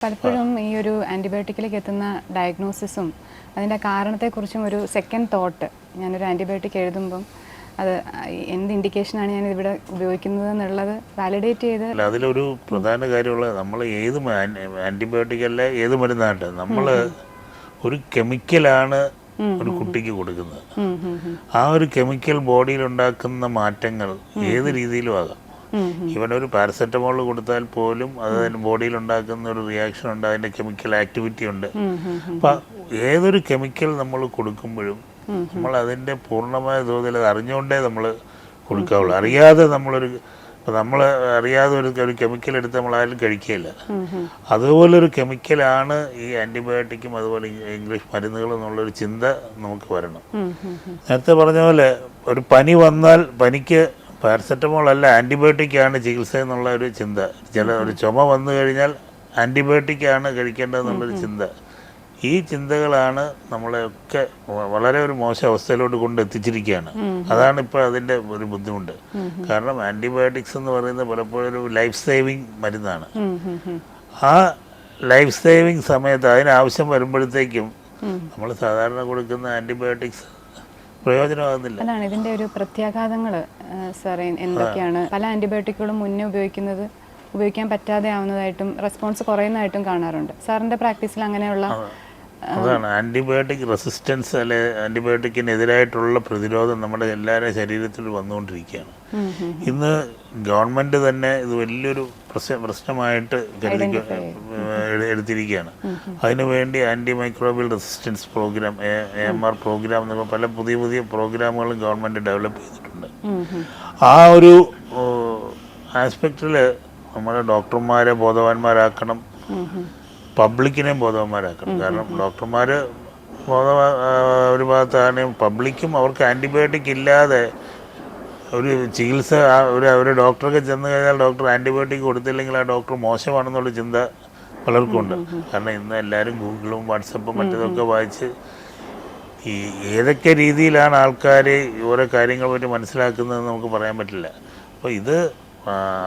പലപ്പോഴും ഈ ഒരു ആൻറ്റിബയോട്ടിക്കിലേക്ക് എത്തുന്ന ഡയഗ്നോസിസും അതിൻ്റെ കാരണത്തെക്കുറിച്ചും ഒരു സെക്കൻഡ് തോട്ട് ഞാനൊരു ആൻറ്റിബയോട്ടിക് എഴുതുമ്പം അത് എന്ത് ഇൻഡിക്കേഷനാണ് ഞാൻ ഇവിടെ ഉപയോഗിക്കുന്നത് എന്നുള്ളത് വാലിഡേറ്റ് ചെയ്ത് അതിലൊരു പ്രധാന കാര്യമുള്ളത് നമ്മൾ ഏത് ആൻറ്റിബയോട്ടിക് അല്ല ഏത് മരുന്നായിട്ട് നമ്മൾ ഒരു കെമിക്കലാണ് ഒരു കുട്ടിക്ക് കൊടുക്കുന്നത്. ആ ഒരു കെമിക്കൽ ബോഡിയിൽ ഉണ്ടാക്കുന്ന മാറ്റങ്ങൾ ഏത് രീതിയിലും ആകാം. ഇവനൊരു പാരസെറ്റമോൾ കൊടുത്താൽ പോലും അത് ബോഡിയിൽ ഉണ്ടാക്കുന്ന ഒരു റിയാക്ഷൻ ഉണ്ട്, അതിൻ്റെ കെമിക്കൽ ആക്ടിവിറ്റി ഉണ്ട്. അപ്പം ഏതൊരു കെമിക്കൽ നമ്മൾ കൊടുക്കുമ്പോഴും നമ്മൾ അതിൻ്റെ പൂർണ്ണമായ തോതിൽ അത് അറിഞ്ഞുകൊണ്ടേ നമ്മൾ കൊടുക്കാവുള്ളൂ. അറിയാതെ നമ്മൾ അറിയാതെ ഒരു കെമിക്കൽ എടുത്ത് നമ്മളാരും കഴിക്കുകയില്ല. അതുപോലൊരു കെമിക്കലാണ് ഈ ആൻറ്റിബയോട്ടിക്കും അതുപോലെ ഇംഗ്ലീഷ് മരുന്നുകളും എന്നുള്ളൊരു ചിന്ത നമുക്ക് വരണം. നേരത്തെ പറഞ്ഞ പോലെ ഒരു പനി വന്നാൽ പനിക്ക് പാരസെറ്റമോൾ അല്ല ആൻറ്റിബയോട്ടിക്കാണ് ചികിത്സ എന്നുള്ള ഒരു ചിന്ത, ഒരു ചുമ വന്നു കഴിഞ്ഞാൽ ആൻറ്റിബയോട്ടിക്കാണ് കഴിക്കേണ്ടതെന്നുള്ളൊരു ചിന്ത, ഈ ചിന്തകളാണ് നമ്മളെയൊക്കെ വളരെ ഒരു മോശം അവസ്ഥയിലോട്ട് കൊണ്ടെത്തിച്ചിരിക്കുകയാണ്. അതാണ് ഇപ്പോൾ അതിൻ്റെ ഒരു ബുദ്ധിമുട്ട്. കാരണം ആൻറ്റിബയോട്ടിക്സ് എന്ന് പറയുന്നത് പലപ്പോഴും ഒരു ലൈഫ് സേവിങ് മരുന്നാണ്. ആ ലൈഫ് സേവിങ് സമയത്ത് അതിനാവശ്യം വരുമ്പോഴത്തേക്കും നമ്മൾ സാധാരണ കൊടുക്കുന്ന ആൻറ്റിബയോട്ടിക്സ് പ്രയോജനമാകുന്നില്ല. അതാണ് ഇതിൻ്റെ ഒരു പ്രത്യാഘാതങ്ങൾ സാറേ. എന്തൊക്കെയാണ്? പല ആൻറ്റിബയോട്ടിക്കുകളും മുന്നേ ഉപയോഗിക്കാൻ പറ്റാതെ ആവുന്നതായിട്ടും റെസ്പോൺസ് കുറയുന്നതായിട്ടും കാണാറുണ്ട്. സാറിൻ്റെ പ്രാക്ടീസിൽ അങ്ങനെയുള്ള അതാണ് ആൻറ്റിബയോട്ടിക് റെസിസ്റ്റൻസ്, അല്ലെ ആൻറ്റിബയോട്ടിക്കിനെതിരായിട്ടുള്ള പ്രതിരോധം നമ്മുടെ എല്ലാവരുടെ ശരീരത്തിൽ വന്നുകൊണ്ടിരിക്കുകയാണ്. ഇന്ന് ഗവൺമെൻറ് തന്നെ ഇത് വലിയൊരു പ്രശ്നമായിട്ട് എടുത്തിരിക്കുകയാണ്. അതിനുവേണ്ടി antimicrobial resistance programme, AMR programme എന്നൊക്കെ പല പുതിയ പുതിയ പ്രോഗ്രാമുകളും ഗവൺമെൻറ് ഡെവലപ്പ് ചെയ്തിട്ടുണ്ട്. ആ ഒരു ആസ്പെക്റ്റിൽ നമ്മുടെ ഡോക്ടർമാരെ ബോധവാന്മാരാക്കണം, പബ്ലിക്കിനെയും ബോധവാന്മാരാക്കണം. കാരണം ഡോക്ടർമാർ ഒരു ഭാഗത്താണ്, പബ്ലിക്കും അവർക്ക് ആൻറ്റിബയോട്ടിക് ഇല്ലാതെ ഒരു ചികിത്സ ഒരു ഡോക്ടർക്ക് ചെന്ന് കഴിഞ്ഞാൽ ഡോക്ടർ ആൻറ്റിബയോട്ടിക് കൊടുത്തില്ലെങ്കിൽ ആ ഡോക്ടർ മോശമാണെന്നുള്ള ചിന്ത പലർക്കും ഉണ്ട്. കാരണം ഇന്ന് എല്ലാവരും ഗൂഗിളും വാട്സപ്പും മറ്റേതൊക്കെ വായിച്ച് ഈ ഏതൊക്കെ രീതിയിലാണ് ആൾക്കാർ ഓരോ കാര്യങ്ങളെ പറ്റി മനസ്സിലാക്കുന്നതെന്ന് നമുക്ക് പറയാൻ പറ്റില്ല. അപ്പോൾ ഇത്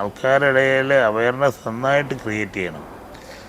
ആൾക്കാരുടെ ഇടയിൽ അവയർനെസ് നന്നായിട്ട് ക്രിയേറ്റ് ചെയ്യണം.